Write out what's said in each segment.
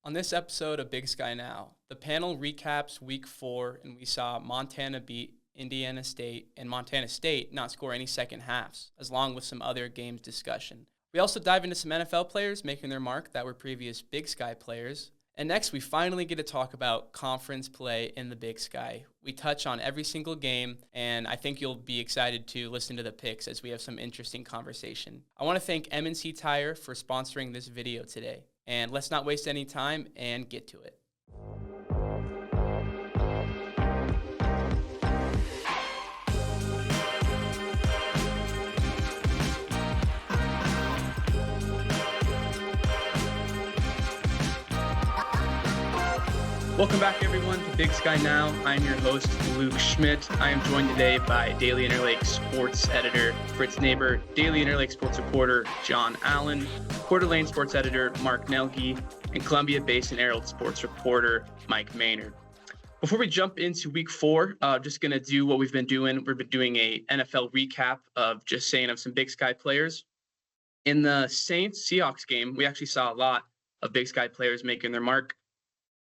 On this episode of Big Sky Now, the panel recaps Week 4, and we saw Montana beat Indiana State and Montana State not score any second halves, along with some other games discussion. We also dive into some NFL players making their mark that were previous Big Sky players. And next, we finally get to talk about conference play in the Big Sky. We touch on every single game, and I think you'll be excited to listen to the picks as we have some interesting conversation. I want to thank M&C Tire for sponsoring this video today. And let's not waste any time and get to it. Welcome back, everyone, to Big Sky Now. I'm your host, Luke Schmidt. I am joined today by Daily Interlake sports editor Fritz Neighbor, Daily Interlake sports reporter John Allen, Coeur d'Alene sports editor Mark Nelge, and Columbia Basin Herald sports reporter Mike Maynard. Before we jump into Week 4, just going to do what we've been doing. We've been doing a NFL recap of some Big Sky players. In the Saints-Seahawks game, we actually saw a lot of Big Sky players making their mark.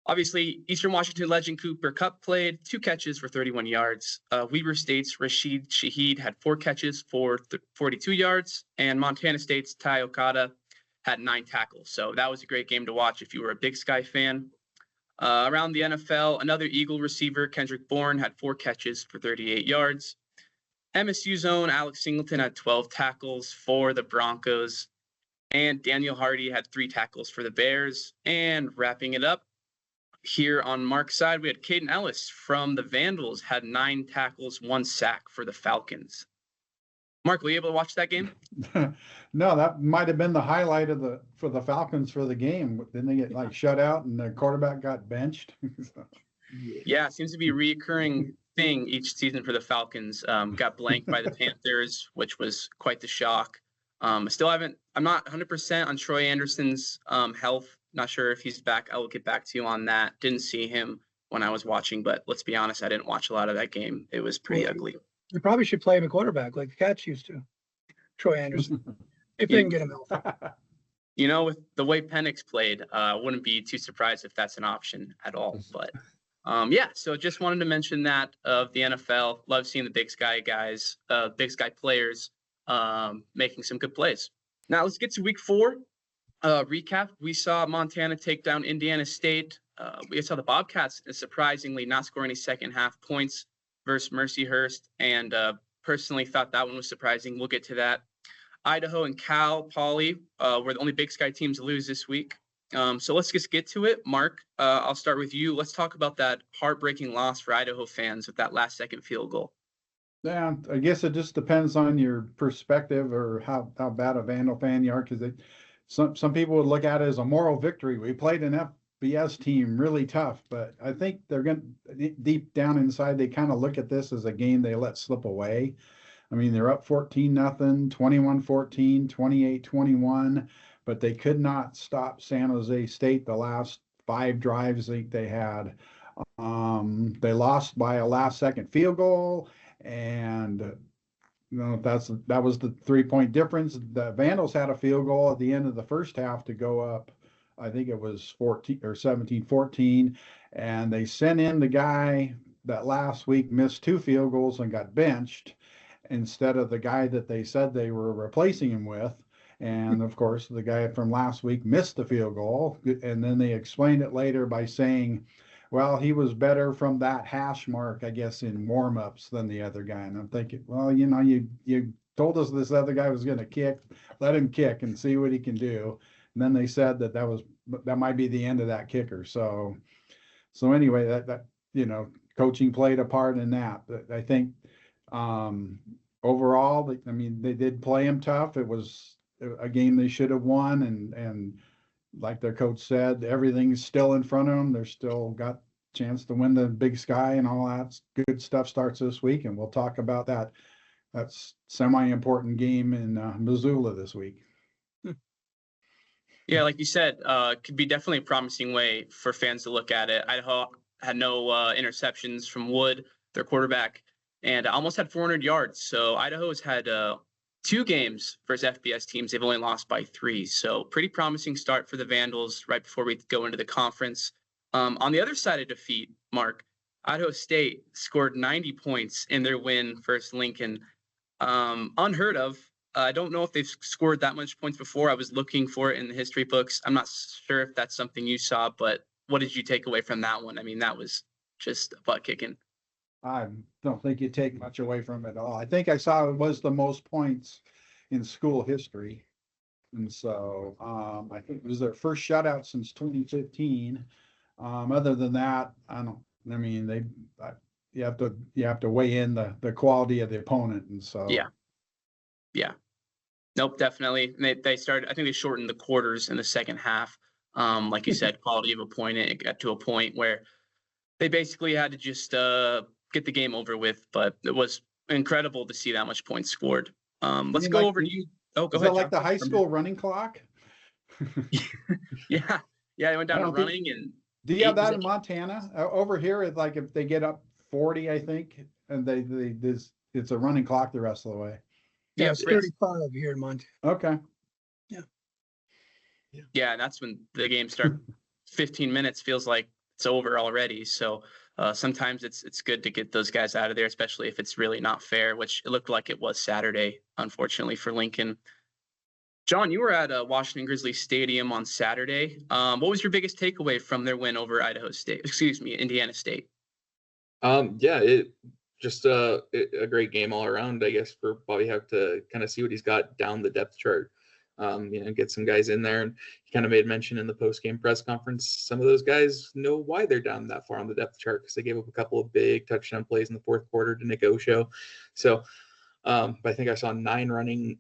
Obviously, Eastern Washington legend Cooper Kupp played 2 catches for 31 yards. Weber State's Rashid Shaheed had 4 catches for 42 yards. And Montana State's Ty Okada had 9 tackles. So that was a great game to watch if you were a Big Sky fan. Around the NFL, another Eagle receiver, Kendrick Bourne, had 4 catches for 38 yards. MSU's own Alex Singleton had 12 tackles for the Broncos. And Daniel Hardy had 3 tackles for the Bears. And wrapping it up, here on Mark's side, we had Caden Ellis from the Vandals, had 9 tackles, 1 sack for the Falcons. Mark, were you able to watch that game? No, that might have been the highlight for the Falcons for the game. Didn't they get shut out and the quarterback got benched? Yeah, it seems to be a reoccurring thing each season for the Falcons. Got blanked by the Panthers, which was quite the shock. I'm not 100% on Troy Anderson's health. Not sure if he's back. I will get back to you on that. Didn't see him when I was watching, but let's be honest, I didn't watch a lot of that game. It was pretty ugly. You probably should play him a quarterback like the Cats used to. Troy Anderson. If they can get him healthy. You know, with the way Penix played, I wouldn't be too surprised if that's an option at all. But so just wanted to mention that of the NFL. Love seeing the Big Sky guys, Big Sky players making some good plays. Now let's get to Week 4. Recap, we saw Montana take down Indiana State. We saw the Bobcats surprisingly not score any second half points versus Mercyhurst, and personally thought that one was surprising. We'll get to that. Idaho and Cal Poly were the only Big Sky teams to lose this week. So let's just get to it. Mark, I'll start with you. Let's talk about that heartbreaking loss for Idaho fans with that last-second field goal. Yeah, I guess it just depends on your perspective or how bad a Vandal fan you are, because some people would look at it as a moral victory. We played an FBS team really tough, but I think they're going to, deep down inside, they kind of look at this as a game they let slip away. I mean, they're up 14-0, 21-14, 28-21, but they could not stop San Jose State the last 5 drives they had. They lost by a last-second field goal, and that was the 3-point difference. The Vandals had a field goal at the end of the first half to go up. I think it was 17-14, and they sent in the guy that last week missed 2 field goals and got benched instead of the guy that they said they were replacing him with. And of course, the guy from last week missed the field goal, and then they explained it later by saying, well, he was better from that hash mark, I guess, in warm-ups than the other guy. And I'm thinking, well, you told us this other guy was going to kick. Let him kick and see what he can do. And then they said that might be the end of that kicker. So anyway, that coaching played a part in that. But I think overall, I mean, they did play him tough. It was a game they should have won, and like their coach said, everything's still in front of them. They're still got a chance to win the Big Sky, and all that good stuff starts this week, and we'll talk about that. That's semi-important game in Missoula this week. Yeah, like you said, could be definitely a promising way for fans to look at it. Idaho had no interceptions from Wood, their quarterback, and almost had 400 yards. So Idaho has had 2 games versus FBS teams, they've only lost by 3. So pretty promising start for the Vandals right before we go into the conference. On the other side of defeat, Mark, Idaho State scored 90 points in their win versus Lincoln. Unheard of. I don't know if they've scored that much points before. I was looking for it in the history books. I'm not sure if that's something you saw, but what did you take away from that one? I mean, that was just a butt kicking. I don't think you take much away from it at all. I think I saw it was the most points in school history. And so I think it was their first shutout since 2015. Other than that, you have to weigh in the quality of the opponent. And so yeah. Nope, definitely. They started, I think they shortened the quarters in the second half. Like you said, quality of opponent, it got to a point where they basically had to just get the game over with, but it was incredible to see that much points scored. Let's go over to you. Oh, go ahead. Like the high school running clock? Yeah. They went down to running. And do you have that in Montana? Over here, it's like if they get up 40, I think, and it's a running clock the rest of the way. Yeah, it's 35 here in Montana. Okay. Yeah, and that's when the game starts. 15 minutes feels like it's over already. So sometimes it's good to get those guys out of there, especially if it's really not fair, which it looked like it was Saturday, unfortunately, for Lincoln. John, you were at Washington Grizzlies Stadium on Saturday. What was your biggest takeaway from their win over Indiana State? It just a great game all around, I guess, for Bobby Hauck to kind of see what he's got down the depth chart. Get some guys in there. And he kind of made mention in the post-game press conference, some of those guys know why they're down that far on the depth chart, because they gave up a couple of big touchdown plays in the fourth quarter to Nick Osho. So I think I saw 9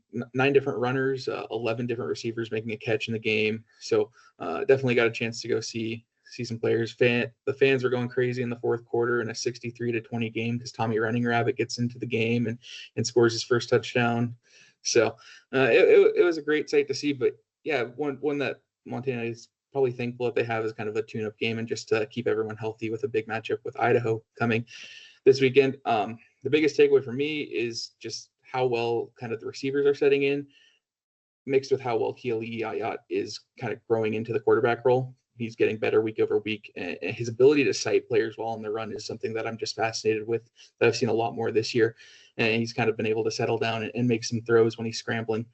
different runners, 11 different receivers making a catch in the game. So definitely got a chance to go see some players. The fans were going crazy in the fourth quarter in a 63-20 game because Tommy Running Rabbit gets into the game and scores his first touchdown. So it was a great sight to see. But yeah, one that Montana is probably thankful that they have is kind of a tune-up game, and just to keep everyone healthy with a big matchup with Idaho coming this weekend. The biggest takeaway for me is just how well kind of the receivers are setting in, mixed with how well Kealy Ayat is kind of growing into the quarterback role. He's getting better week over week, and his ability to sight players while on the run is something that I'm just fascinated with, that I've seen a lot more this year. And he's kind of been able to settle down and make some throws when he's scrambling.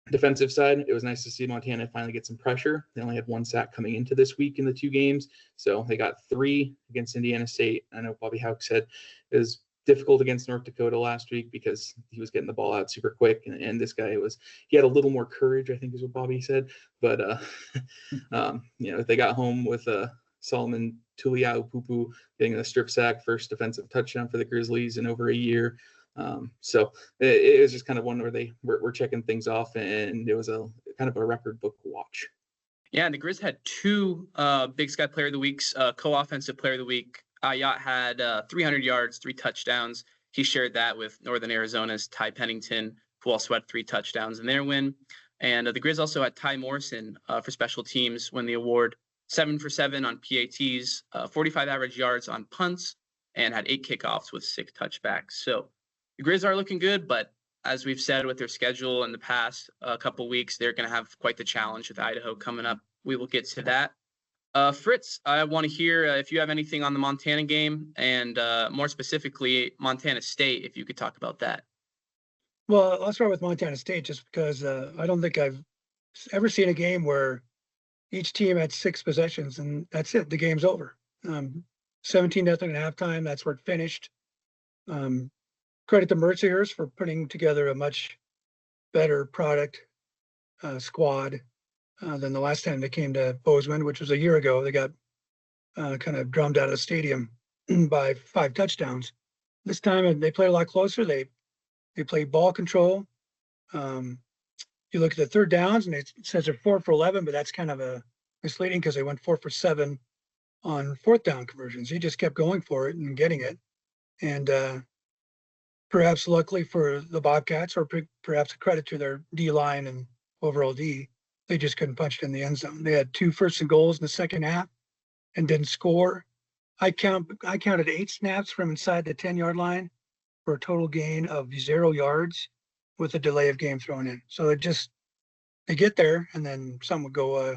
Defensive side, it was nice to see Montana finally get some pressure. They only had 1 sack coming into this week in the 2 games. So they got 3 against Indiana State. I know Bobby Hauck said it was difficult against North Dakota last week because he was getting the ball out super quick. And this guy he had a little more courage, I think is what Bobby said. But, they got home with Solomon Tuliau-Pupu getting a strip sack, first defensive touchdown for the Grizzlies in over a year. So it was just kind of one where they were checking things off, and it was a kind of a record book watch. Yeah, and the Grizz had 2 Big Sky Player of the Weeks, co-offensive Player of the Week. Ayat had 300 yards, 3 touchdowns. He shared that with Northern Arizona's Ty Pennington, who also had 3 touchdowns in their win. And the Grizz also had Ty Morrison for special teams win the award, 7 for 7 on PATs, 45 average yards on punts, and had 8 kickoffs with 6 touchbacks. So the Grizz are looking good, but as we've said with their schedule in the past couple weeks, they're going to have quite the challenge with Idaho coming up. We will get to that. Fritz, I want to hear if you have anything on the Montana game, and more specifically Montana State, if you could talk about that. Well, I'll start with Montana State just because I don't think I've ever seen a game where each team had 6 possessions and that's it. The game's over. 17-0 at halftime. That's where it finished. Credit the Mercyhurst for putting together a much better product squad than the last time they came to Bozeman, which was a year ago. They got kind of drummed out of the stadium by 5 touchdowns. This time they played a lot closer. They played ball control. You look at the third downs and it says they're 4 for 11, but that's kind of misleading because they went 4 for 7 on 4th down conversions. He just kept going for it and getting it. And perhaps luckily for the Bobcats, or perhaps a credit to their D line and overall D, they just couldn't punch it in the end zone. They had 2 first and goals in the second half and didn't score. I counted 8 snaps from inside the 10-yard line for a total gain of 0 yards. with a delay of game thrown in. So they get there, and then some would go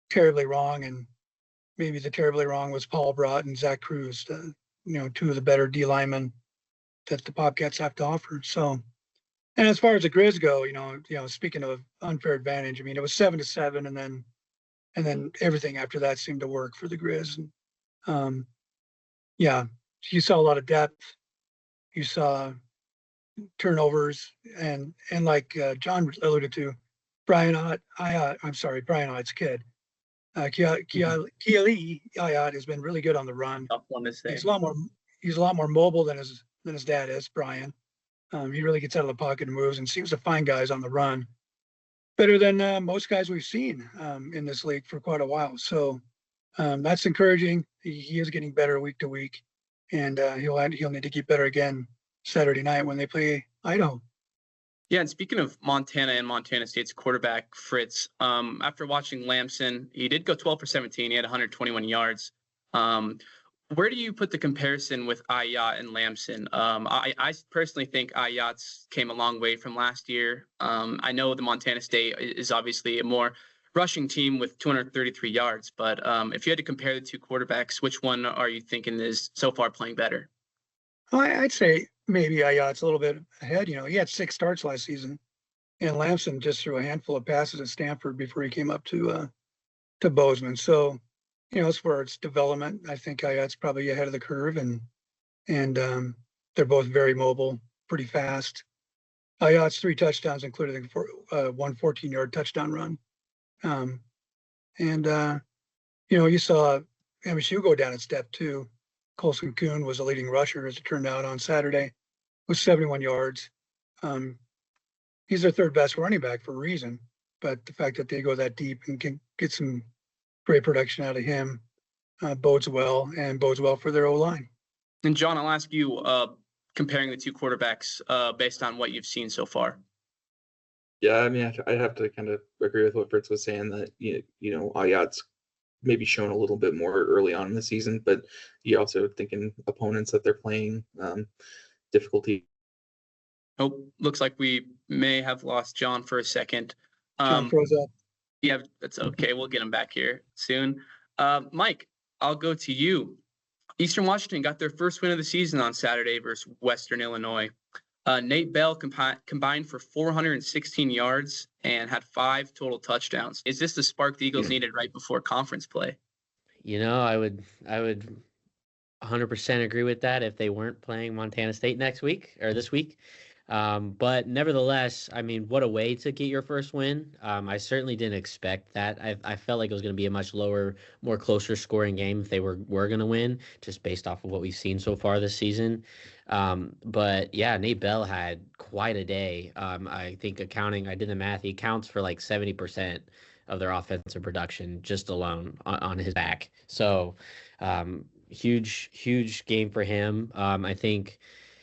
terribly wrong, and maybe the terribly wrong was Paul Brott and Zach Cruz, two of the better D linemen that the Bobcats have to offer. So, and as far as the Grizz go, speaking of unfair advantage, I mean, it was 7-7, and then everything after that seemed to work for the Grizz. And, you saw a lot of depth. You saw turnovers, and like John alluded to, Brian Ott's kid, Keali Ayat has been really good on the run. Tough one to say. He's a lot more mobile than his dad is, Brian. He really gets out of the pocket and moves, and seems to find guys on the run better than most guys we've seen in this league for quite a while. So that's encouraging. He is getting better week to week, and he'll need to get better again Saturday night when they play Idaho. Yeah, and speaking of Montana and Montana State's quarterback, Fritz, after watching Lamson, he did go 12 for 17. He had 121 yards. Where do you put the comparison with Ayat and Lamson? I personally think Ayat's came a long way from last year. I know the Montana State is obviously a more rushing team with 233 yards, but if you had to compare the two quarterbacks, which one are you thinking is so far playing better? Well, I'd say maybe Ayat's a little bit ahead. He had 6 starts last season, and Lamson just threw a handful of passes at Stanford before he came up to Bozeman. So, as far as development, I think Ayat's probably ahead of the curve, and they're both very mobile, pretty fast. Ayat's 3 touchdowns, including one 14-yard touchdown run. You saw MSU go down a step too. Colson Kuhn was the leading rusher, as it turned out, on Saturday with 71 yards. He's their third best running back for a reason, but the fact that they go that deep and can get some great production out of him bodes well for their O-line. And John, I'll ask you, comparing the two quarterbacks based on what you've seen so far. Yeah, I mean, I'd have to kind of agree with what Fritz was saying, that Ayat's maybe shown a little bit more early on in the season, but you also thinking opponents that they're playing, difficulty. Oh, looks like we may have lost John for a second. John froze up. Yeah, that's okay. We'll get him back here soon. Mike, I'll go to you. Eastern Washington got their first win of the season on Saturday versus Western Illinois. Nate Bell combined for 416 yards and had 5 total touchdowns. Is this the spark the Eagles needed right before conference play? I would 100% agree with that if they weren't playing Montana State this week. But nevertheless, I mean, what a way to get your first win. I certainly didn't expect that. I felt like it was going to be a much lower, more closer scoring game if they were going to win, just based off of what we've seen so far this season. But yeah, Nate Bell had quite a day. I think I did the math, he accounts for like 70% of their offensive production just alone on his back. So huge game for him. I think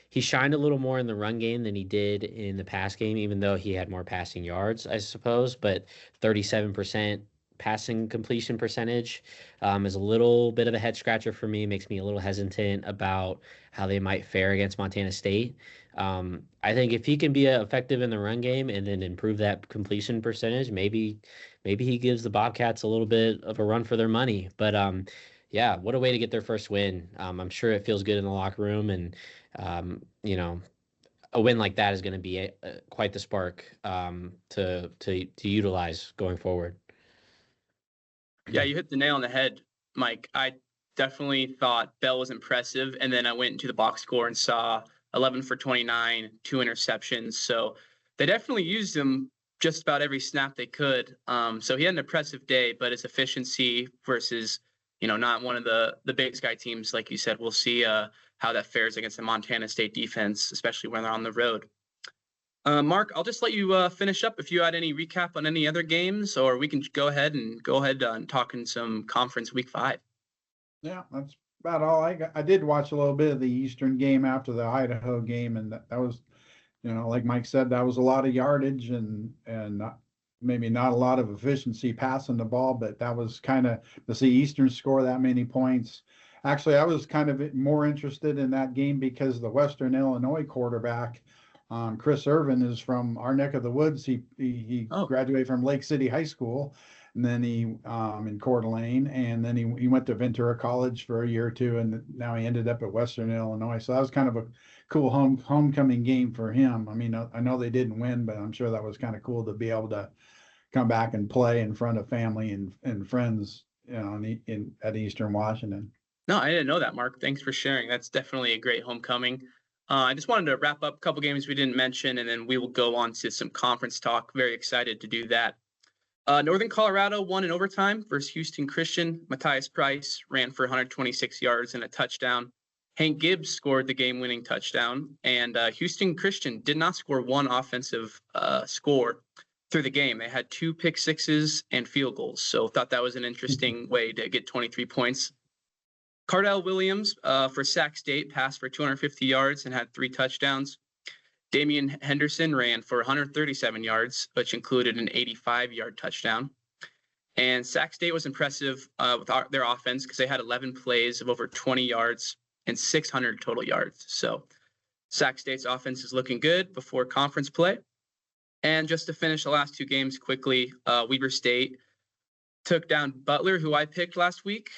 he shined a little more in the run game than he did in the pass game, even though he had more passing yards, I suppose. But 37% passing completion percentage is a little bit of a head scratcher for me. Makes me a little hesitant about how they might fare against Montana State. I think if he can be effective in the run game and then improve that completion percentage, maybe he gives the Bobcats a little bit of a run for their money. But yeah, what a way to get their first win. I'm sure it feels good in the locker room, and a win like that is going to be quite the spark to utilize going forward. Yeah, you hit the nail on the head, Mike. I definitely thought Bell was impressive, and then I went into the box score and saw 11 for 29, 2 interceptions. So they definitely used him just about every snap they could. So he had an impressive day, but his efficiency versus, not one of the Big Sky teams, like you said, we'll see how that fares against the Montana State defense, especially when they're on the road. Mark, I'll just let you finish up if you had any recap on any other games, or we can go ahead and talk in some conference week 5. Yeah, that's about all I got. I did watch a little bit of the Eastern game after the Idaho game, and that was, like Mike said, that was a lot of yardage and maybe not a lot of efficiency passing the ball, but that was kind of to see Eastern score that many points. Actually, I was kind of more interested in that game because the Western Illinois quarterback, Chris Irvin is from our neck of the woods. He Oh. graduated from Lake City High School, and then he in Coeur d'Alene, and then he went to Ventura College for a year or two, and now he ended up at Western Illinois. So that was kind of a cool homecoming game for him. I mean, I know they didn't win, but I'm sure that was kind of cool to be able to come back and play in front of family and friends, at Eastern Washington. No, I didn't know that, Mark. Thanks for sharing. That's definitely a great homecoming. I just wanted to wrap up a couple games we didn't mention, and then we will go on to some conference talk. Very excited to do that. Northern Colorado won in overtime versus Houston Christian. Matthias Price ran for 126 yards and a touchdown. Hank Gibbs scored the game-winning touchdown, and Houston Christian did not score one offensive score through the game. They had 2 pick sixes and field goals, so thought that was an interesting way to get 23 points. Cardell Williams for Sac State passed for 250 yards and had 3 touchdowns. Damian Henderson ran for 137 yards, which included an 85-yard touchdown. And Sac State was impressive with their offense because they had 11 plays of over 20 yards and 600 total yards. So Sac State's offense is looking good before conference play. And just to finish the last 2 games quickly, Weber State took down Butler, who I picked last week.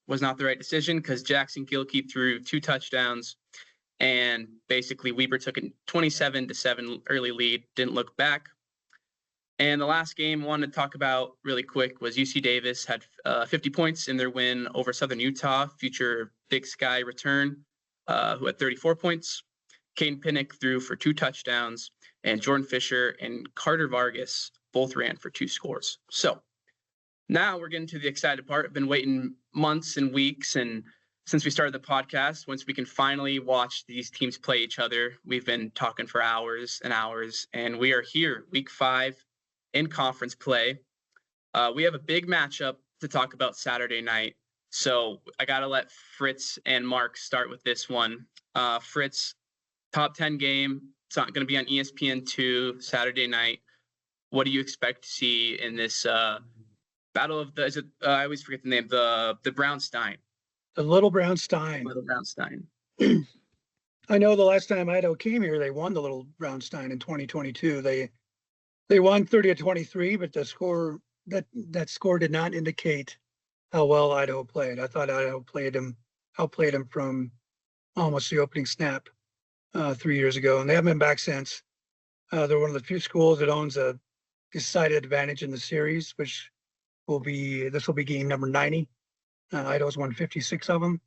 Was not the right decision because Jackson Gilkey threw 2 touchdowns, and basically Weber took a 27-7 early lead, didn't look back. And the last game I wanted to talk about really quick was UC Davis had 50 points in their win over Southern Utah, future Big Sky return, who had 34 points. Caden Pinnock threw for 2 touchdowns, and Jordan Fisher and Carter Vargas both ran for 2 scores. So now we're getting to the excited part. I've been waiting months and weeks, and since we started the podcast, once we can finally watch these teams play each other, we've been talking for hours and hours, and we are here, week 5 in conference play. We have a big matchup to talk about Saturday night, so I got to let Fritz and Mark start with this one. Fritz, top 10 game. It's not going to be on ESPN2 Saturday night. What do you expect to see in this battle of the, I always forget the name, the Brownstein. The Little Brownstein. Little Brownstein. I know the last time Idaho came here, they won the Little Brownstein in 2022. They won 30-23, but the score that score did not indicate how well Idaho played. I thought Idaho outplayed them from almost the opening snap 3 years ago, and they haven't been back since. They're one of the few schools that owns a decided advantage in the series, which will be game number 90. Idaho's won 56 of them.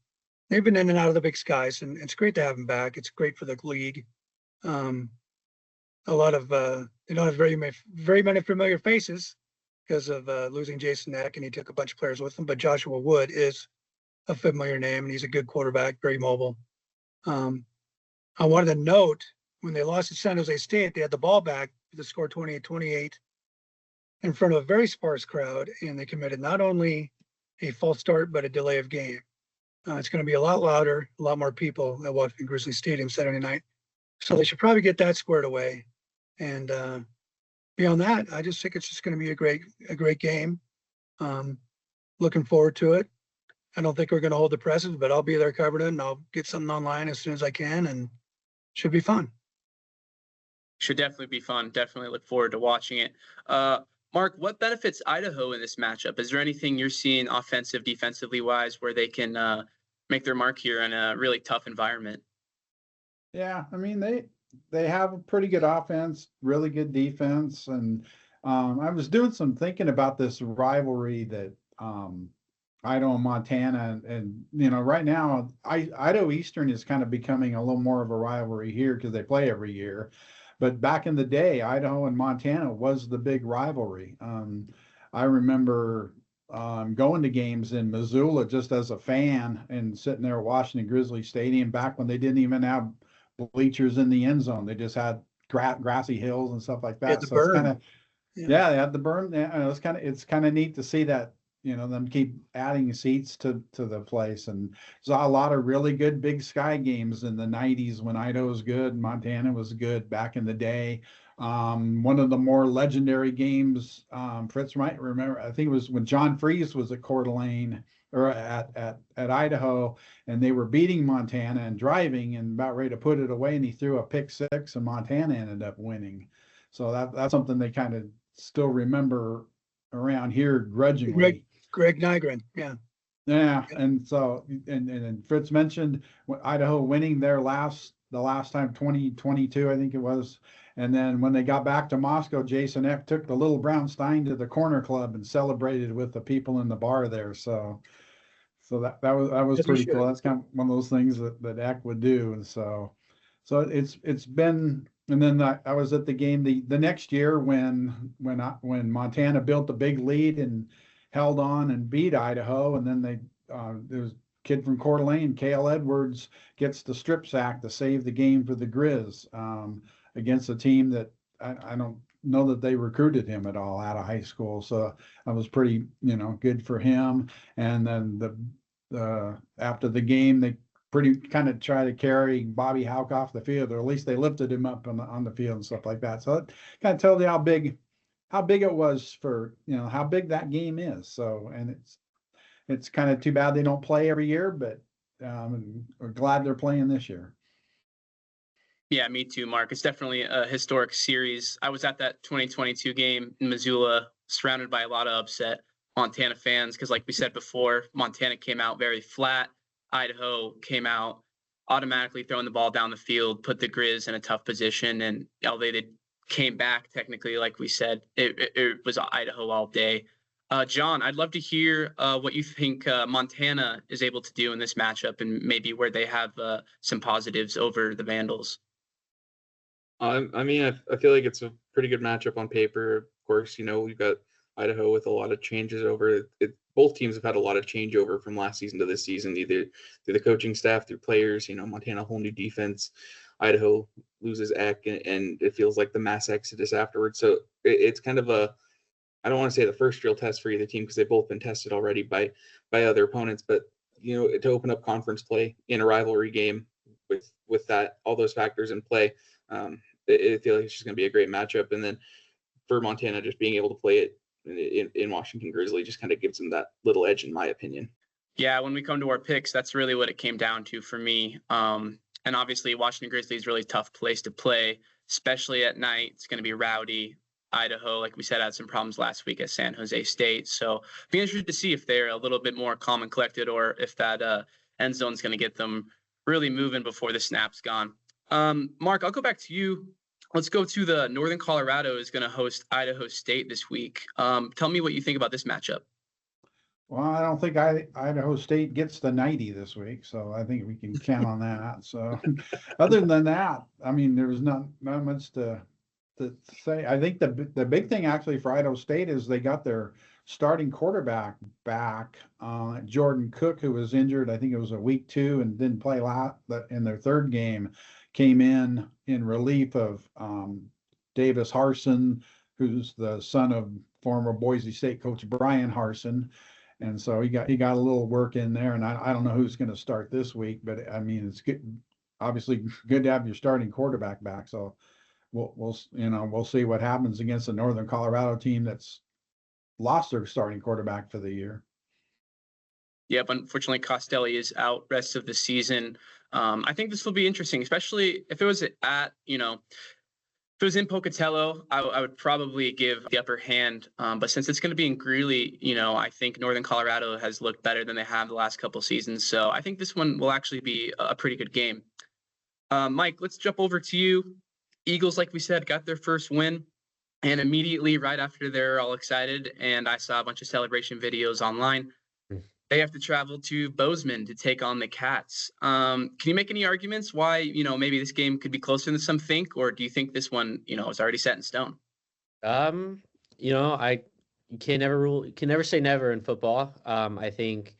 They've been in and out of the Big Skies, and it's great to have them back. It's great for the league. A lot of they don't have very many familiar faces because of losing Jason Eck, and he took a bunch of players with him. But Joshua Wood is a familiar name, and he's a good quarterback, very mobile. I wanted to note when they lost to San Jose State, they had the ball back with the score 28-28 in front of a very sparse crowd, and they committed not only a false start but a delay of game. It's going to be a lot louder, a lot more people at Washington Grizzly Stadium Saturday night, so they should probably get that squared away. And beyond that, I just think it's just going to be a great game. Looking forward to it. I don't think we're going to hold the presses, but I'll be there covering it, and I'll get something online as soon as I can, and should be fun. Should definitely be fun. Definitely look forward to watching it. Mark, what benefits Idaho in this matchup? Is there anything you're seeing offensive, defensively wise where they can make their mark here in a really tough environment? Yeah, I mean, they have a pretty good offense, really good defense. And I was doing some thinking about this rivalry that Idaho and Montana, and right now Idaho Eastern is kind of becoming a little more of a rivalry here because they play every year. But back in the day, Idaho and Montana was the big rivalry. I remember going to games in Missoula just as a fan and sitting there at Washington Grizzly Stadium back when they didn't even have bleachers in the end zone. They just had grassy hills and stuff like that. So it's kind of, yeah, they had the berm. Yeah, it's kind of neat to see that, them keep adding seats to the place. And saw a lot of really good Big Sky games in the 90s when Idaho was good and Montana was good back in the day. One of the more legendary games, Fritz might remember, I think it was when John Freeze was at Coeur d'Alene or at Idaho, and they were beating Montana and driving and about ready to put it away, and he threw a pick six, and Montana ended up winning. So that's something they kind of still remember around here grudgingly. Greg Nygren, yeah. Yeah, and so and Fritz mentioned Idaho winning the last time 2022, I think it was. And then when they got back to Moscow, Jason Eck took the little brown stein to the corner club and celebrated with the people in the bar there. So that was pretty cool. That's kind of one of those things that Eck would do. And so it's been. And then I was at the game the next year when Montana built a big lead and held on and beat Idaho, and then there's a kid from Coeur d'Alene, Cale Edwards, gets the strip sack to save the game for the Grizz against a team that I don't know that they recruited him at all out of high school. So that was pretty, good for him. And then after the game, they pretty kind of try to carry Bobby Houck off the field, or at least they lifted him up on the field and stuff like that. So it kind of tells you how big it was for, how big that game is. So, and it's kind of too bad they don't play every year, but we're glad they're playing this year. Yeah, me too, Mark. It's definitely a historic series. I was at that 2022 game in Missoula, surrounded by a lot of upset Montana fans, because like we said before, Montana came out very flat. Idaho came out automatically throwing the ball down the field, put the Grizz in a tough position, and they came back technically, like we said. It was Idaho all day. John, I'd love to hear what you think Montana is able to do in this matchup, and maybe where they have some positives over the Vandals. I mean, I feel like it's a pretty good matchup on paper. Of course, we've got Idaho with a lot of changes over it. Both teams have had a lot of changeover from last season to this season, either through the coaching staff, through players. Montana, a whole new defense. Idaho loses Eck, and it feels like the mass exodus afterwards. So it's kind of I don't want to say the first real test for either team, because they've both been tested already by other opponents. But to open up conference play in a rivalry game with that, all those factors in play, I feel like it's just going to be a great matchup. And then for Montana, just being able to play it in Washington Grizzly just kind of gives them that little edge, in my opinion. Yeah, when we come to our picks, that's really what it came down to for me. And obviously, Washington Grizzly is a really tough place to play, especially at night. It's going to be rowdy. Idaho, like we said, had some problems last week at San Jose State. So be interested to see if they're a little bit more calm and collected, or if that end zone is going to get them really moving before the snap's gone. Mark, I'll go back to you. Let's go to the Northern Colorado is going to host Idaho State this week. Tell me what you think about this matchup. Well, I don't think Idaho State gets the 90 this week, so I think we can count on that. So other than that, I mean, there's not much to say. I think the big thing actually for Idaho State is they got their starting quarterback back, Jordan Cook, who was injured. I think it was a week 2 and didn't play in their third game. Came in relief of Davis Harsin, who's the son of former Boise State coach Brian Harsin. And so he got a little work in there, and I don't know who's going to start this week, but I mean, it's good, obviously good to have your starting quarterback back. So we'll see what happens against the Northern Colorado team that's lost their starting quarterback for the year. Yep, unfortunately, Costelli is out rest of the season. I think this will be interesting, especially if it was if it was in Pocatello, I would probably give the upper hand. But since it's going to be in Greeley, I think Northern Colorado has looked better than they have the last couple seasons. So I think this one will actually be a pretty good game. Mike, let's jump over to you. Eagles, like we said, got their first win. And immediately right after, they're all excited. And I saw a bunch of celebration videos online. They have to travel to Bozeman to take on the Cats. Can you make any arguments why, maybe this game could be closer than some think, or do you think this one, is already set in stone? I can never say never in football. I think,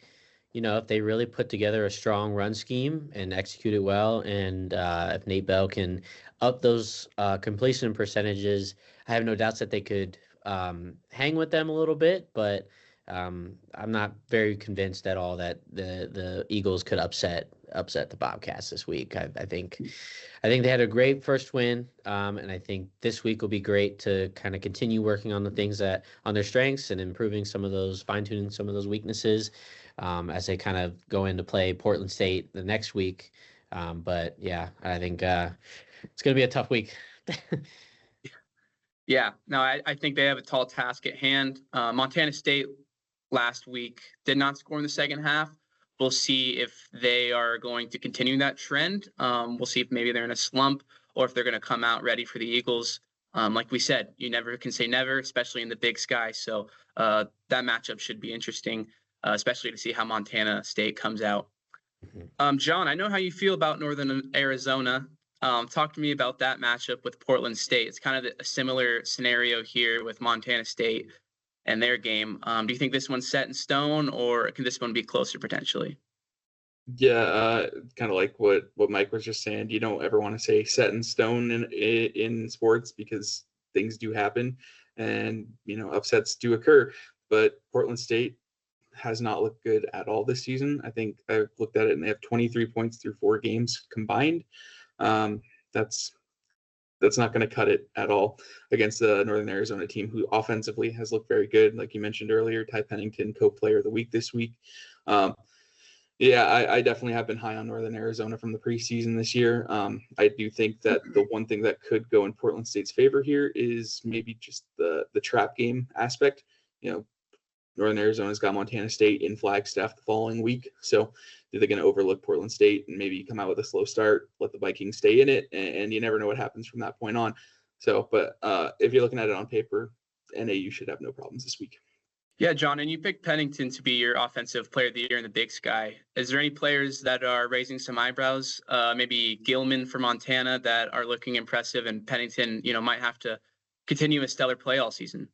if they really put together a strong run scheme and execute it well, and if Nate Bell can up those completion percentages, I have no doubts that they could hang with them a little bit, but I'm not very convinced at all that the Eagles could upset upset the Bobcats this week. I think they had a great first win, and I think this week will be great to kind of continue working on the things on their strengths and improving fine-tuning some of those weaknesses as they kind of go into play Portland State the next week. But yeah, I think it's going to be a tough week. Yeah, no, I think they have a tall task at hand. Montana State last week did not score in the second half. We'll see if they are going to continue that trend. We'll see if maybe they're in a slump or if they're going to come out ready for the Eagles. Like we said, you never can say never, especially in the Big Sky. So that matchup should be interesting, especially to see how Montana State comes out. John, I know how you feel about Northern Arizona. Talk to me about that matchup with Portland State. It's kind of a similar scenario here with Montana State and their game. Do you think this one's set in stone, or can this one be closer potentially? Yeah, kind of like what Mike was just saying. You don't ever want to say set in stone in sports because things do happen, and upsets do occur. But Portland State has not looked good at all this season. I think I've looked at it, and they have 23 points through 4 games combined. That's not going to cut it at all against the Northern Arizona team, who offensively has looked very good. Like you mentioned earlier, Ty Pennington, co-player of the week this week. I definitely have been high on Northern Arizona from the preseason this year. I do think that the one thing that could go in Portland State's favor here is maybe just the trap game aspect. Northern Arizona's got Montana State in Flagstaff the following week. So are they going to overlook Portland State and maybe come out with a slow start, let the Vikings stay in it, and you never know what happens from that point on. So, but if you're looking at it on paper, NAU should have no problems this week. Yeah, John, and you picked Pennington to be your offensive player of the year in the Big Sky. Is there any players that are raising some eyebrows? Maybe Gilman for Montana that are looking impressive, and Pennington, might have to continue a stellar play all season.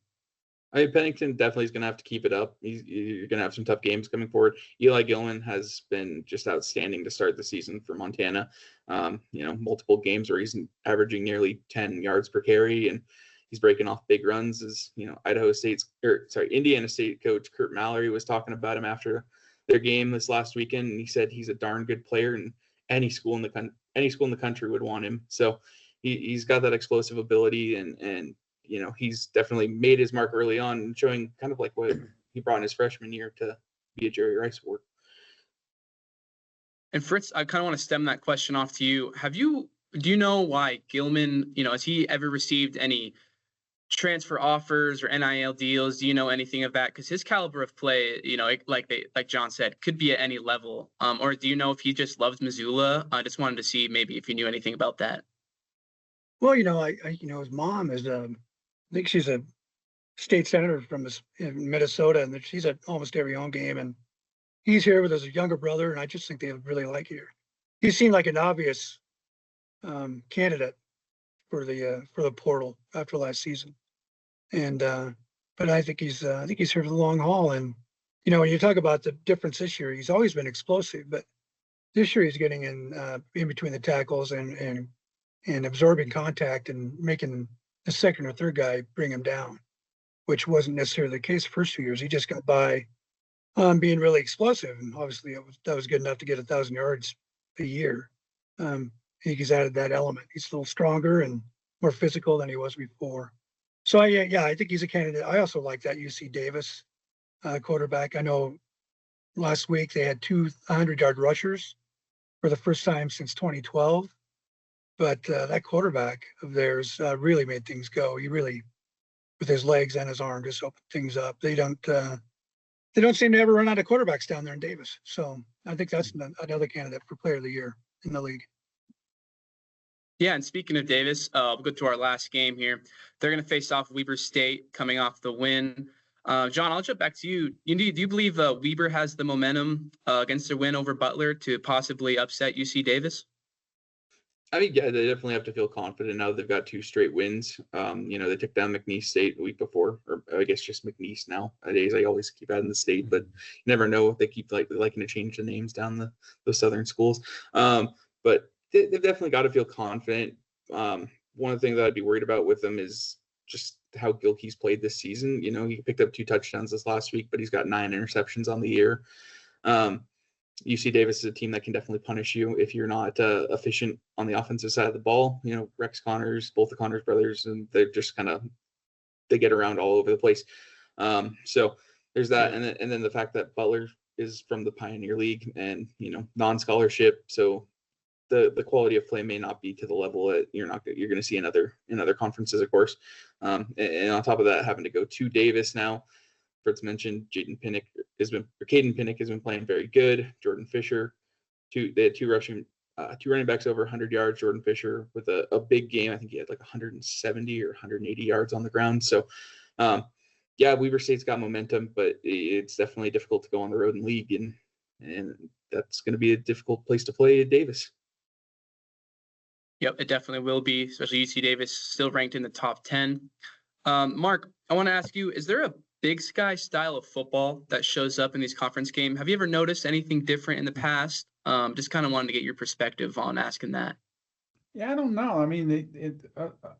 I mean, Pennington definitely is going to have to keep it up. You're going to have some tough games coming forward. Eli Gilman has been just outstanding to start the season for Montana. Multiple games where he's averaging nearly 10 yards per carry, and he's breaking off big runs. Indiana State coach Kurt Mallory was talking about him after their game this last weekend, and he said he's a darn good player, and any school in the country would want him. So he's got that explosive ability, and he's definitely made his mark early on, showing kind of like what he brought in his freshman year to be a Jerry Rice Award. And Fritz, I kind of want to stem that question off to you. Do you know why Gilman, has he ever received any transfer offers or NIL deals? Do you know anything of that? Because his caliber of play, like John said, could be at any level. Or do you know if he just loves Missoula? I just wanted to see maybe if you knew anything about that. Well, his mom is I think she's a state senator from Minnesota, and she's at almost every home game. And he's here with his younger brother, and I just think they really like it here. He seemed like an obvious candidate for the portal after last season, and but I think he's here for the long haul. And when you talk about the difference this year, he's always been explosive, but this year he's getting in between the tackles and absorbing contact and making the second or third guy bring him down, which wasn't necessarily the case the first 2 years. He just got by being really explosive, and obviously that was good enough to get 1,000 yards a year. He's added that element. He's a little stronger and more physical than he was before. So I think he's a candidate. I also like that UC Davis quarterback. I know last week they had 2 100-yard rushers for the first time since 2012. But that quarterback of theirs really made things go. He really, with his legs and his arm, just opened things up. They don't seem to ever run out of quarterbacks down there in Davis. So I think that's another candidate for player of the year in the league. Yeah, and speaking of Davis, we'll go to our last game here. They're going to face off Weber State coming off the win. John, I'll jump back to you. Do you believe Weber has the momentum against their win over Butler to possibly upset UC Davis? I mean, yeah, they definitely have to feel confident now. They've got 2 straight wins. They took down McNeese State the week before, or I guess just McNeese now. Nowadays, I always keep adding the state, but you never know. They keep liking to change the names down the southern schools. But they've definitely got to feel confident. One of the things that I'd be worried about with them is just how Gilkey's played this season. He picked up 2 touchdowns this last week, but he's got 9 interceptions on the year. UC Davis is a team that can definitely punish you if you're not efficient on the offensive side of the ball. Rex Connors, both the Connors brothers, and they're just they get around all over the place. So there's that, and then the fact that Butler is from the Pioneer League and non-scholarship, so the quality of play may not be to the level that you're going to see in other conferences, of course. And on top of that, having to go to Davis now. Fritz mentioned Caden Pinnock has been playing very good. Jordan Fisher, they had two running backs over 100 yards. Jordan Fisher with a big game. I think he had like 170 or 180 yards on the ground. So, Weber State's got momentum, but it's definitely difficult to go on the road in league, and that's going to be a difficult place to play at Davis. Yep, it definitely will be, especially UC Davis, still ranked in the top 10. Mark, I want to ask you, is there a Big Sky style of football that shows up in these conference games? Have you ever noticed anything different in the past? Just kind of wanted to get your perspective on asking that. Yeah, I don't know. I mean,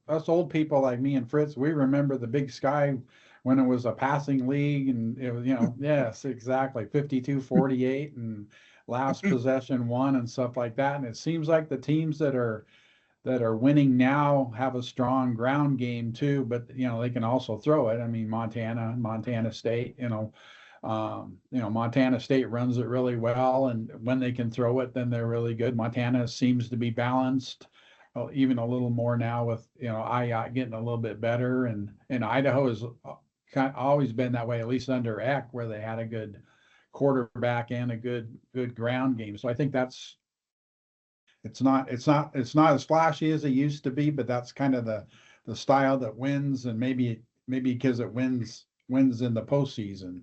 us old people like me and Fritz, we remember the Big Sky when it was a passing league, and it was, yes, exactly, 52-48 and last possession won and stuff like that. And it seems like the teams that are winning now have a strong ground game too, but they can also throw it. I mean, Montana State, Montana State runs it really well, and when they can throw it, then they're really good. Montana seems to be balanced, even a little more now with IOT getting a little bit better, and Idaho has always been that way, at least under Eck, where they had a good quarterback and a good ground game. So I think it's not as flashy as it used to be, but that's kind of the style that wins, and maybe because it wins in the postseason.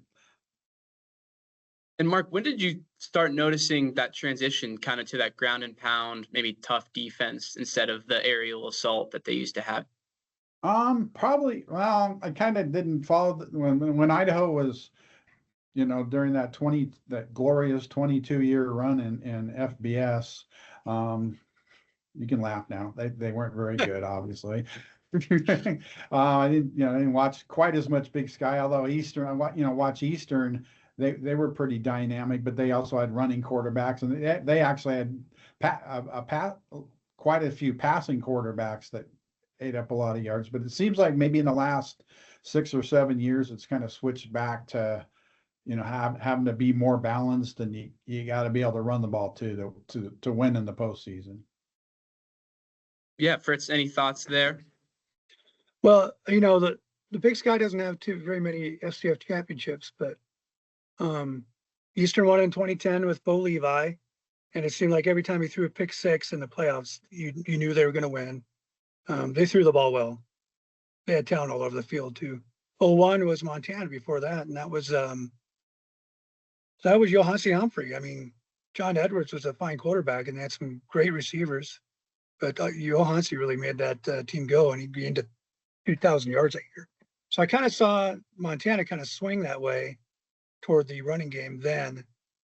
And Mark, when did you start noticing that transition kind of to that ground and pound, maybe tough defense instead of the aerial assault that they used to have? Probably, well, I kind of didn't follow when Idaho was, during that glorious 22-year run in FBS. You can laugh now. They weren't very good, obviously. I didn't watch quite as much Big Sky, although Eastern, watch Eastern. They were pretty dynamic, but they also had running quarterbacks, and they actually had quite a few passing quarterbacks that ate up a lot of yards. But it seems like maybe in the last 6 or 7 years, it's kind of switched back to having to be more balanced, and you got to be able to run the ball too to win in the postseason. Yeah, Fritz, any thoughts there? Well, the Big Sky doesn't have very many FCF championships, but Eastern won in 2010 with Bo Levi, and it seemed like every time he threw a pick six in the playoffs, you knew they were going to win. They threw the ball well. They had talent all over the field too. 01 was Montana before that, and that was Johansi Humphrey. I mean, John Edwards was a fine quarterback, and they had some great receivers, but Johansi really made that team go, and he gained to 2,000 yards that year. So I kind of saw Montana kind of swing that way toward the running game then,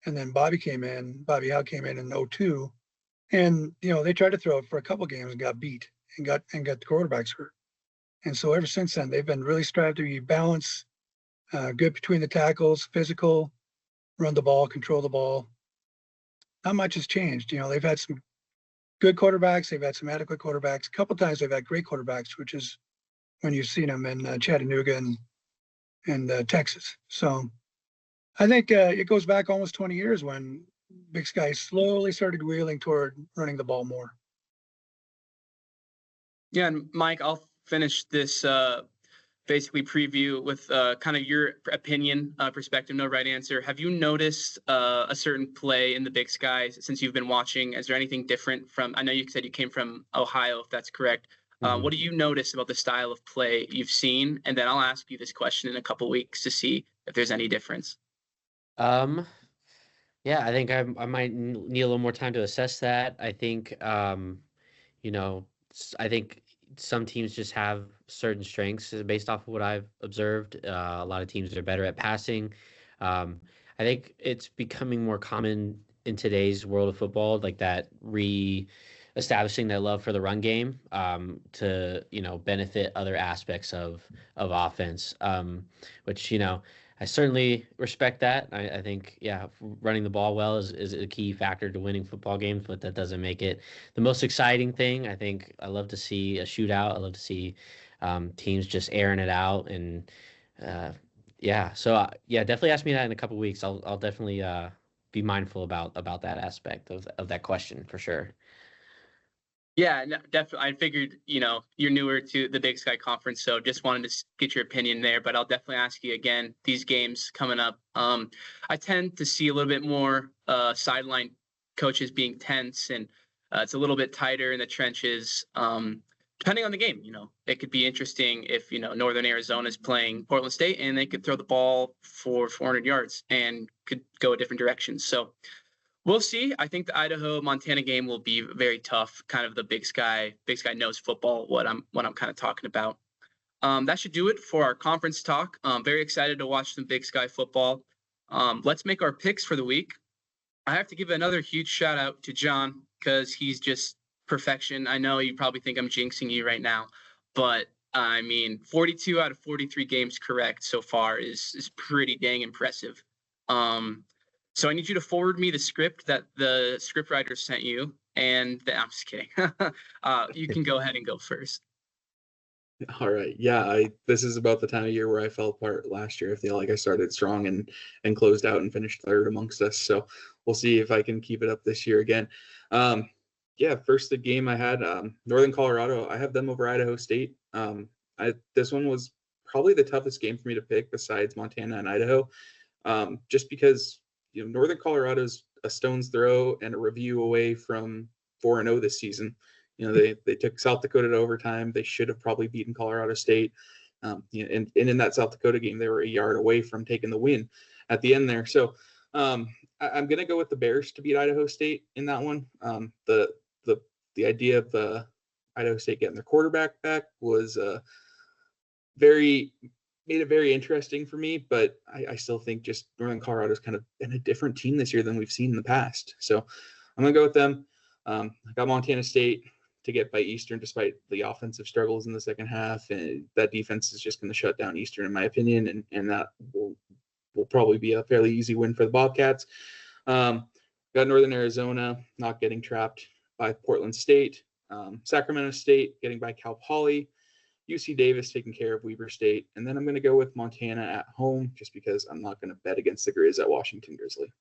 and then Bobby Howe came in 02, and they tried to throw it for a couple games and got beat and got the quarterbacks hurt. And so ever since then, they've been really strived to be balanced, good between the tackles, physical, run the ball, control the ball. Not much has changed. They've had some good quarterbacks. They've had some adequate quarterbacks. A couple times they've had great quarterbacks, which is when you've seen them in Chattanooga and Texas. So I think it goes back almost 20 years when Big Sky slowly started wheeling toward running the ball more. Yeah, and Mike, I'll finish this basically preview with kind of your opinion, perspective, no right answer. Have you noticed a certain play in the Big Sky since you've been watching? Is there anything different from, I know you said you came from Ohio, if that's correct. What do you notice about the style of play you've seen? And then I'll ask you this question in a couple weeks to see if there's any difference. Yeah, I think I might need a little more time to assess that. I think, I think some teams just have certain strengths based off of what I've observed. A lot of teams are better at passing. I think it's becoming more common in today's world of football, like that establishing that love for the run game benefit other aspects of offense, which, I certainly respect that. I think, yeah, running the ball well is a key factor to winning football games, but that doesn't make it the most exciting thing. I think I love to see a shootout. I love to see teams just airing it out. And yeah, so yeah, definitely ask me that in a couple of weeks. I'll definitely be mindful about that aspect of that question for sure. Yeah, no, definitely. I figured, you're newer to the Big Sky Conference, so just wanted to get your opinion there. But I'll definitely ask you again, these games coming up. I tend to see a little bit more sideline coaches being tense, and it's a little bit tighter in the trenches. Depending on the game, it could be interesting if, Northern Arizona is playing Portland State and they could throw the ball for 400 yards and could go a different direction. So we'll see. I think the Idaho-Montana game will be very tough. Kind of the Big Sky knows football. What I'm kind of talking about. That should do it for our conference talk. Very excited to watch some Big Sky football. Let's make our picks for the week. I have to give another huge shout out to John because he's just perfection. I know you probably think I'm jinxing you right now, but 42 out of 43 games correct so far is pretty dang impressive. So I need you to forward me the script that the scriptwriter sent you. And I'm just kidding. You can go ahead and go first. All right. Yeah, this is about the time of year where I fell apart last year. I feel like I started strong and closed out and finished third amongst us. So we'll see if I can keep it up this year again. Yeah, first the game I had, Northern Colorado. I have them over Idaho State. This one was probably the toughest game for me to pick besides Montana and Idaho, just because Northern Colorado's a stone's throw and a review away from 4-0 this season. They took South Dakota to overtime. They should have probably beaten Colorado State. And in that South Dakota game, they were a yard away from taking the win at the end there. So I'm going to go with the Bears to beat Idaho State in that one. The idea of Idaho State getting their quarterback back was made it very interesting for me, but I still think just Northern Colorado's kind of been a different team this year than we've seen in the past. So I'm going to go with them. I got Montana State to get by Eastern despite the offensive struggles in the second half. And that defense is just going to shut down Eastern, in my opinion, and that will probably be a fairly easy win for the Bobcats. Got Northern Arizona not getting trapped by Portland State. Sacramento State getting by Cal Poly. UC Davis taking care of Weber State. And then I'm going to go with Montana at home just because I'm not going to bet against the Grizz at Washington Grizzly.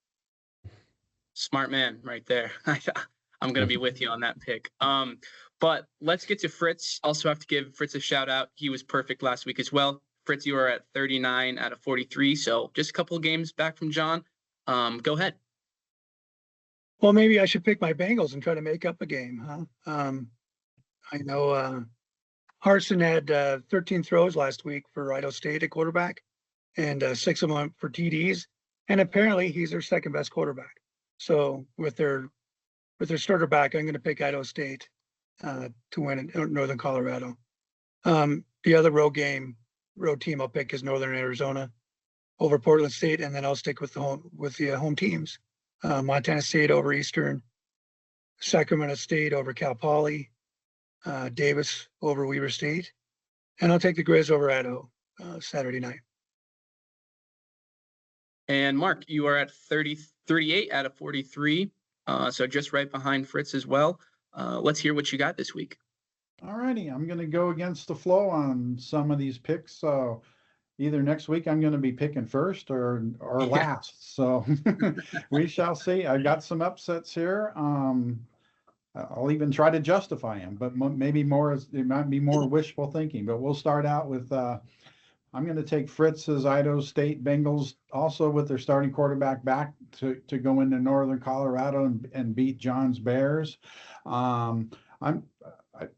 Smart man right there. I'm going to be with you on that pick. But let's get to Fritz. Also have to give Fritz a shout out. He was perfect last week as well. Fritz, you are at 39 out of 43. So just a couple of games back from John. Go ahead. Well, maybe I should pick my Bengals and try to make up a game, huh? I know Harsin had 13 throws last week for Idaho State at quarterback, and 6 of them for TDs. And apparently he's their second best quarterback. So with their starter back, I'm going to pick Idaho State to win in Northern Colorado. The other road team I'll pick is Northern Arizona over Portland State, and then I'll stick with the home teams. Montana State over Eastern, Sacramento State over Cal Poly, Davis over Weber State, and I'll take the Grizz over Idaho Saturday night. And Mark, you are at 38 out of 43, so just right behind Fritz as well. Let's hear what you got this week. All righty, I'm going to go against the flow on some of these picks. So either next week I'm going to be picking first or last. So we shall see. I got some upsets here. I'll even try to justify them, but maybe it might be more wishful thinking. But we'll start out with I'm going to take Fritz's Idaho State Bengals also with their starting quarterback back to go into Northern Colorado and beat John's Bears.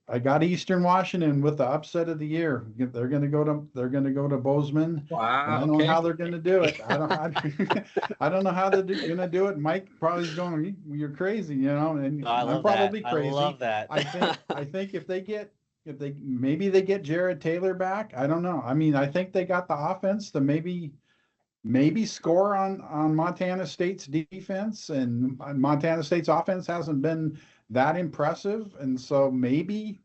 I got Eastern Washington with the upset of the year. They're going to go to Bozeman. Wow. I don't know how they're going to do it. I don't know how they're going to do it. Mike probably is going, you're crazy, and I'm probably crazy. I love that. I think if they get Jared Taylor back, I don't know. I think they got the offense to maybe score on Montana State's defense, and Montana State's offense hasn't been that impressive, and so maybe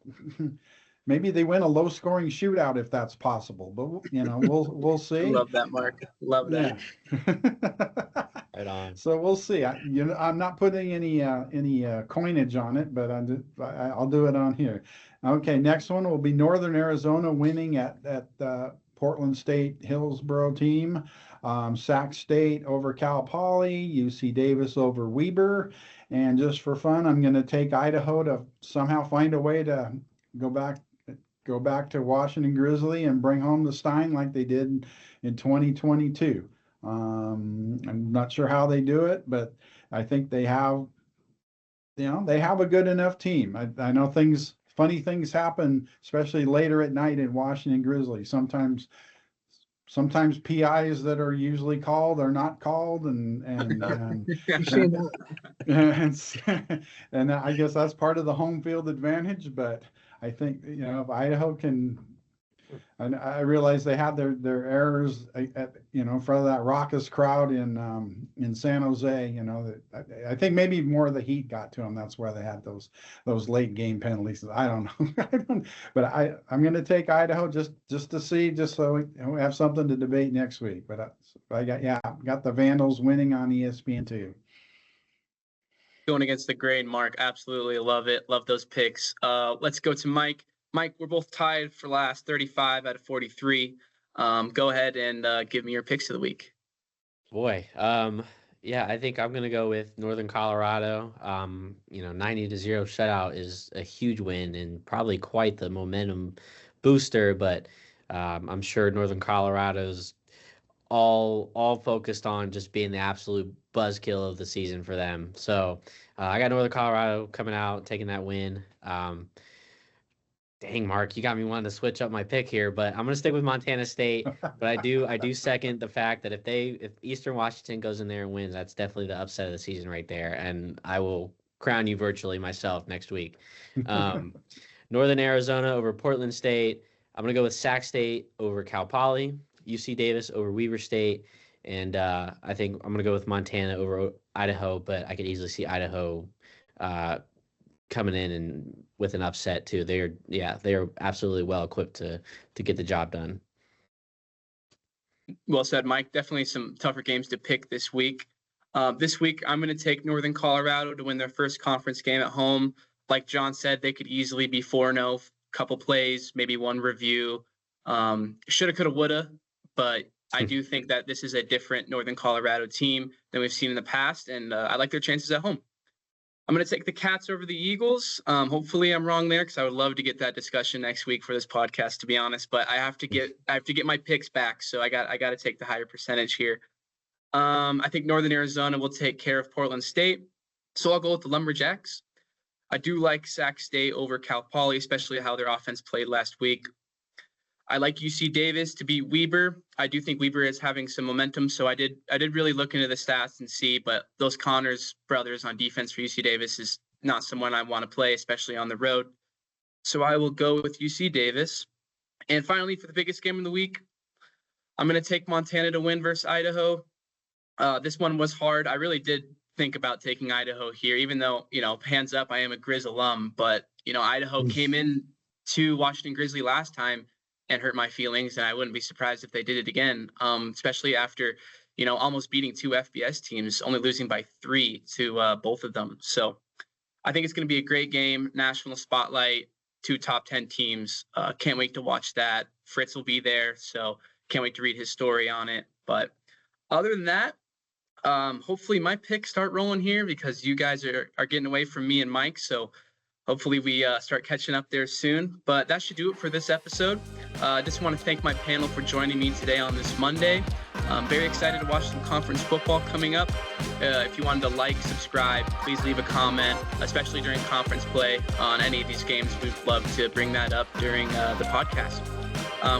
maybe they win a low scoring shootout if that's possible, but we'll see. Love that, Mark. Love that. Yeah. Right on. So we'll see. I'm not putting any coinage on it, but I'll do it on here. Okay, next one will be Northern Arizona winning at Portland State Hillsboro team. Sac State over Cal Poly, UC Davis over Weber, and just for fun, I'm going to take Idaho to somehow find a way to go back to Washington Grizzly and bring home the Stein like they did in 2022. I'm not sure how they do it, but I think they have a good enough team. I know funny things happen, especially later at night in Washington Grizzly. Sometimes PIs that are usually called are not called, and You've seen that. and I guess that's part of the home field advantage. But I think if Idaho can. And I realize they had their errors in front of that raucous crowd in San Jose. I think maybe more of the heat got to them. That's why they had those late game penalties. I don't know. But I'm going to take Idaho just to see, just so we have something to debate next week. But I got the Vandals winning on ESPN2. Going against the grain, Mark. Absolutely love it. Love those picks. Let's go to Mike. Mike, we're both tied for last, 35 out of 43. Go ahead and give me your picks of the week. Boy, yeah, I think I'm gonna go with Northern Colorado. 90-0 shutout is a huge win and probably quite the momentum booster. But I'm sure Northern Colorado's all focused on just being the absolute buzzkill of the season for them. So I got Northern Colorado coming out, taking that win. Dang, Mark, you got me wanting to switch up my pick here, but I'm gonna stick with Montana State. But I do second the fact that if Eastern Washington goes in there and wins, that's definitely the upset of the season right there, and I will crown you virtually myself next week. Northern Arizona over Portland State. I'm gonna go with Sac State over Cal Poly, UC Davis over Weber State, and I think I'm gonna go with Montana over Idaho, but I could easily see Idaho coming in and with an upset too. They are absolutely well equipped to get the job done. Well said, Mike. Definitely some tougher games to pick this week. This week, I'm going to take Northern Colorado to win their first conference game at home. Like John said, they could easily be 4-0, couple plays, maybe one review. Shoulda, coulda, woulda, but I do think that this is a different Northern Colorado team than we've seen in the past, and I like their chances at home. I'm going to take the Cats over the Eagles. Hopefully I'm wrong there, because I would love to get that discussion next week for this podcast, to be honest. But I have to get my picks back, so I got to take the higher percentage here. I think Northern Arizona will take care of Portland State, so I'll go with the Lumberjacks. I do like Sac State over Cal Poly, especially how their offense played last week. I like UC Davis to beat Weber. I do think Weber is having some momentum, so I did really look into the stats and see, but those Connors brothers on defense for UC Davis is not someone I want to play, especially on the road. So I will go with UC Davis. And finally, for the biggest game of the week, I'm going to take Montana to win versus Idaho. This one was hard. I really did think about taking Idaho here, even though, hands up, I am a Grizz alum, but, Idaho came in to Washington Grizzly last time and hurt my feelings, and I wouldn't be surprised if they did it again, especially after, almost beating two FBS teams, only losing by 3 to both of them. So I think it's going to be a great game, national spotlight, 2 top 10 teams. Can't wait to watch that. Fritz will be there, so can't wait to read his story on it. But other than that, hopefully my picks start rolling here, because you guys are getting away from me and Mike, so hopefully we start catching up there soon. But that should do it for this episode. I just want to thank my panel for joining me today on this Monday. I'm very excited to watch some conference football coming up. If you wanted to like, subscribe, please leave a comment, especially during conference play on any of these games. We'd love to bring that up during the podcast.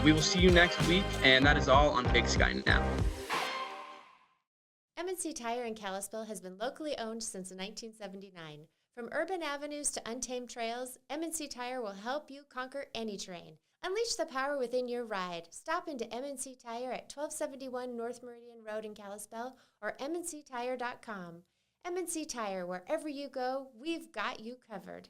We will see you next week, and that is all on Big Sky Now. M&C Tire in Kalispell has been locally owned since 1979. From urban avenues to untamed trails, M&C Tire will help you conquer any terrain. Unleash the power within your ride. Stop into M&C Tire at 1271 North Meridian Road in Kalispell or mnctire.com. M&C Tire, wherever you go, we've got you covered.